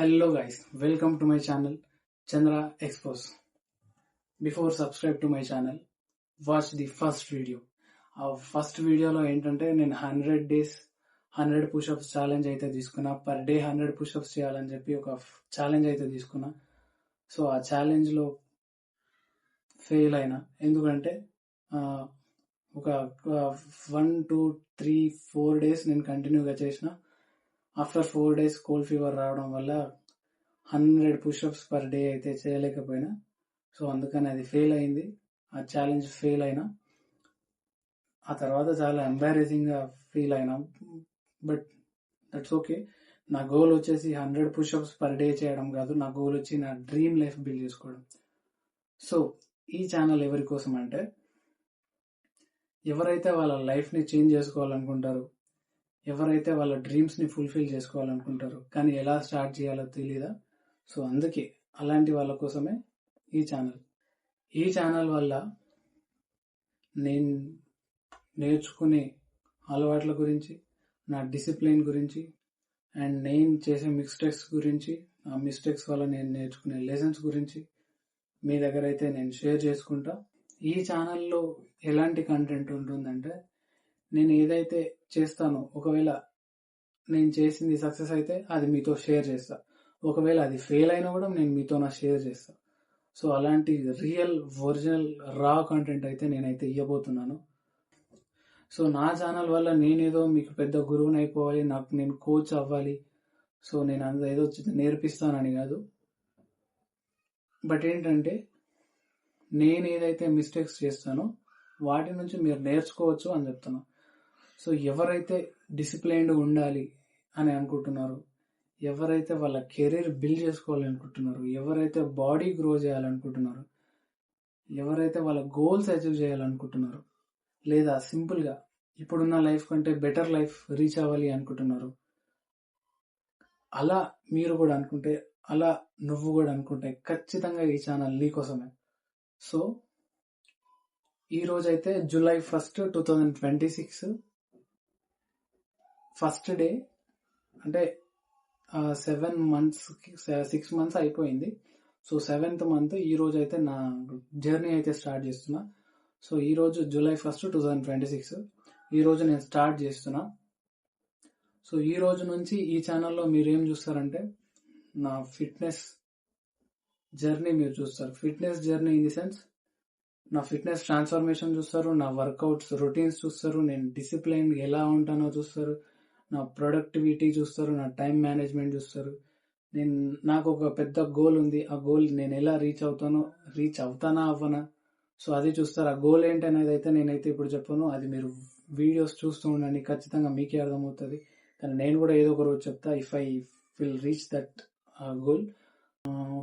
Hello guys, welcome to my channel Chandra Expose. Before subscribe to my channel, watch the first video. ఆ first వీడియోలో ఏంటంటే నేను 100 days 100 push-ups challenge అయితే తీసుకున్నా. Per day 100 push-ups చేయాలని చెప్పి ఒక ఛాలెంజ్ అయితే తీసుకున్నా. సో ఆ ఛాలెంజ్ లో ఫెయిల్ అయినా. ఎందుకంటే ఒక 1 2 3 4 days నేను కంటిన్యూగా చేసిన. ఆఫ్టర్ 4 days కోల్డ్ ఫీవర్ రావడం వల్ల 100 పుషప్స్ పర్ డే అయితే చేయలేకపోయినా. సో అందుకని అది ఫెయిల్ అయింది. ఆ ఛాలెంజ్ ఫెయిల్ అయినా. ఆ తర్వాత చాలా ఎంబారెసింగ్ గా ఫీల్ అయినా. But that's okay. నా గోల్ వచ్చేసి 100 పుషప్స్ పర్ డే చేయడం కాదు. నా గోల్ వచ్చి నా డ్రీమ్ లైఫ్ బిల్డ్ చేసుకోవడం. సో ఈ ఛానల్ ఎవరి కోసం అంటే, ఎవరైతే వాళ్ళ లైఫ్ ని చేంజ్ చేసుకోవాలనుకుంటారు, ఎవరైతే వాళ్ళ డ్రీమ్స్ ని ఫుల్ఫిల్ చేసుకోవాలనుకుంటారు, కానీ ఎలా స్టార్ట్ చేయాలో తెలీదా. సో అందుకే అలాంటి వాళ్ళ కోసమే ఈ ఛానల్. ఈ ఛానల్ వల్ల నేను నేర్చుకునే అలవాట్ల గురించి, నా డిసిప్లిన్ గురించి, అండ్ నేను చేసే మిస్టేక్స్ గురించి, ఆ మిస్టేక్స్ వల్ల నేను నేర్చుకునే లెసన్స్ గురించి మీ దగ్గర అయితే నేను షేర్ చేసుకుంటా. ఈ ఛానల్లో ఎలాంటి కంటెంట్ ఉంటుందంటే, నేను ఏదైతే చేస్తానో, ఒకవేళ నేను చేసింది సక్సెస్ అయితే అది మీతో షేర్ చేస్తా. ఒకవేళ అది ఫెయిల్ అయినా కూడా నేను మీతో షేర్ చేస్తా. సో అలాంటి రియల్ ఒరిజినల్ రా కంటెంట్ అయితే నేనైతే ఇవ్వబోతున్నాను. సో నా ఛానల్ వల్ల నేనేదో మీకు పెద్ద గురువుని అయిపోవాలి, నాకు నేను కోచ్ అవ్వాలి, సో నేను అంత ఏదో నేర్పిస్తానని కాదు. బట్ ఏంటంటే, నేను ఏదైతే మిస్టేక్స్ చేస్తానో వాటి నుంచి మీరు నేర్చుకోవచ్చు అని చెప్తున్నా. సో ఎవరైతే డిసిప్లైన్డ్ ఉండాలి అని అనుకుంటున్నారు, ఎవరైతే వాళ్ళ కెరీర్ బిల్డ్ చేసుకోవాలనుకుంటున్నారు, ఎవరైతే బాడీ గ్రో చేయాలనుకుంటున్నారు, ఎవరైతే వాళ్ళ గోల్స్ అచీవ్ చేయాలనుకుంటున్నారు, లేదా సింపుల్గా ఇప్పుడున్న లైఫ్ కంటే బెటర్ లైఫ్ రీచ్ అవ్వాలి అనుకుంటున్నారు, అలా మీరు కూడా అనుకుంటే, అలా నువ్వు కూడా అనుకుంటే ఖచ్చితంగా ఈ ఛానల్ నీకోసమే. సో ఈ రోజైతే July 1st 2026 ఫస్ట్ డే. అంటే 6 months అయిపోయింది. సో 7th month ఈ రోజు అయితే నా జర్నీ అయితే స్టార్ట్ చేస్తున్నా. సో ఈ రోజు July 1st 2026 ఈ రోజు నేను స్టార్ట్ చేస్తున్నా. సో ఈ రోజు నుంచి ఈ ఛానల్లో మీరు ఏం చూస్తారంటే, నా ఫిట్నెస్ జర్నీ మీరు చూస్తారు. Fitness journey in the sense, నా ఫిట్నెస్ ట్రాన్స్ఫర్మేషన్ చూస్తారు, నా వర్కౌట్స్ రొటీన్స్ చూస్తారు, నేను డిసిప్లైన్ ఎలా ఉంటానో చూస్తారు, నా ప్రొడక్టివిటీ చూస్తారు, నా టైం మేనేజ్మెంట్ చూస్తారు. నాకు ఒక పెద్ద గోల్ ఉంది. ఆ గోల్ నేను ఎలా రీచ్ అవుతానా అవ్వనా, సో అది చూస్తారు. ఆ గోల్ ఏంటనేది అయితే నేనైతే ఇప్పుడు చెప్పను. అది మీరు వీడియోస్ చూస్తూ ఉండండి, ఖచ్చితంగా మీకే అర్థమవుతుంది. కానీ నేను కూడా ఏదో ఒక రోజు చెప్తా, if I will reach that goal.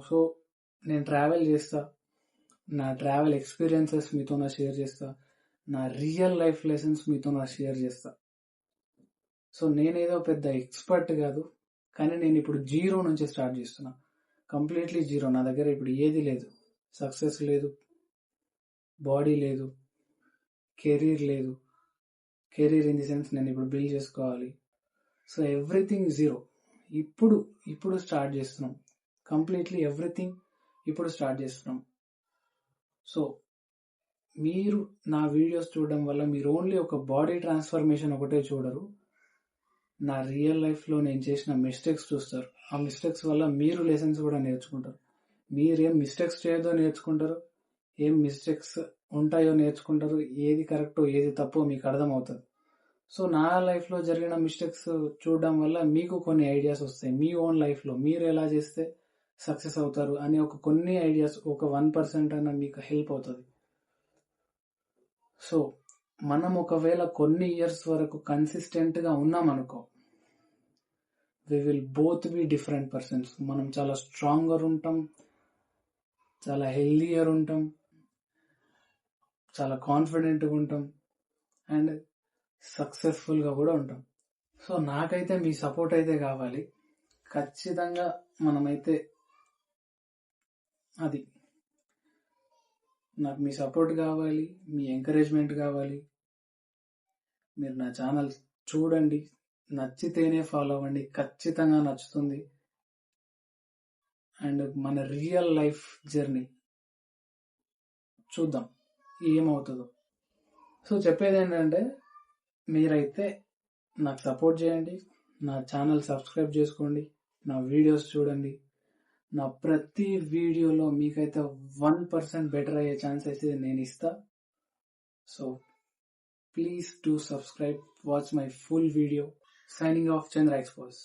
So నేను ట్రావెల్ చేస్తా, నా ట్రావెల్ ఎక్స్పీరియన్సెస్ మీతో షేర్ చేస్తా, నా రియల్ లైఫ్ లెసన్స్ మీతో షేర్ చేస్తా. సో నేనేదో పెద్ద ఎక్స్పర్ట్ కాదు, కానీ నేను ఇప్పుడు జీరో నుంచి స్టార్ట్ చేస్తున్నా. Completely zero. నా దగ్గర ఇప్పుడు ఏది లేదు. సక్సెస్ లేదు, బాడీ లేదు, కెరీర్ లేదు. కెరీర్ ఇన్ ది సెన్స్ నేను ఇప్పుడు బిల్డ్ చేసుకోవాలి. So everything zero. ఇప్పుడు స్టార్ట్ చేస్తున్నాం. కంప్లీట్లీ ఎవ్రీథింగ్ ఇప్పుడు స్టార్ట్ చేస్తున్నాం. సో మీరు నా వీడియోస్ చూడడం వల్ల మీరు ఓన్లీ ఒక బాడీ ట్రాన్స్ఫర్మేషన్ ఒకటే చూడరు, నా రియల్ లైఫ్లో నేను చేసిన మిస్టేక్స్ చూస్తారు. ఆ మిస్టేక్స్ వల్ల మీరు లెసన్స్ కూడా నేర్చుకుంటారు. మీరేం మిస్టేక్స్ చేయదో నేర్చుకుంటారు, ఏం మిస్టేక్స్ ఉంటాయో నేర్చుకుంటారు, ఏది కరెక్టో ఏది తప్పో మీకు అర్థమవుతుంది. సో నా లైఫ్లో జరిగిన మిస్టేక్స్ చూడడం వల్ల మీకు కొన్ని ఐడియాస్ వస్తాయి. మీ ఓన్ లైఫ్లో మీరు ఎలా చేస్తే సక్సెస్ అవుతారు అని కొన్ని ఐడియాస్, ఒక 1% అయినా మీకు హెల్ప్ అవుతుంది. సో మనం ఒకవేళ కొన్ని ఇయర్స్ వరకు కన్సిస్టెంట్ గా ఉన్నాం అనుకో, we will both be different persons. మనం చాలా స్ట్రాంగర్ ఉంటాం, చాలా హెల్దియర్ ఉంటాం, చాలా కాన్ఫిడెంట్గా ఉంటాం, అండ్ సక్సెస్ఫుల్గా కూడా ఉంటాం. సో నాకైతే మీ సపోర్ట్ అయితే కావాలి. ఖచ్చితంగా మనమైతే నాకు మీ సపోర్ట్ కావాలి, మీ ఎంకరేజ్మెంట్ కావాలి. మీరు నా ఛానల్ చూడండి, నచ్చితేనే ఫాలో అవ్వండి. ఖచ్చితంగా నచ్చుతుంది. అండ్ మన రియల్ లైఫ్ జర్నీ చూద్దాం ఏమవుతుందో. సో చెప్పేది ఏంటంటే, మీరైతే నాకు సపోర్ట్ చేయండి, నా ఛానల్ సబ్స్క్రైబ్ చేసుకోండి, నా వీడియోస్ చూడండి. నా ప్రతి వీడియోలో మీకైతే 1% బెటర్ అయ్యే ఛాన్స్ అయితే నేను ఇస్తా. So please do subscribe, watch my full video. Signing off, Chandra Expos.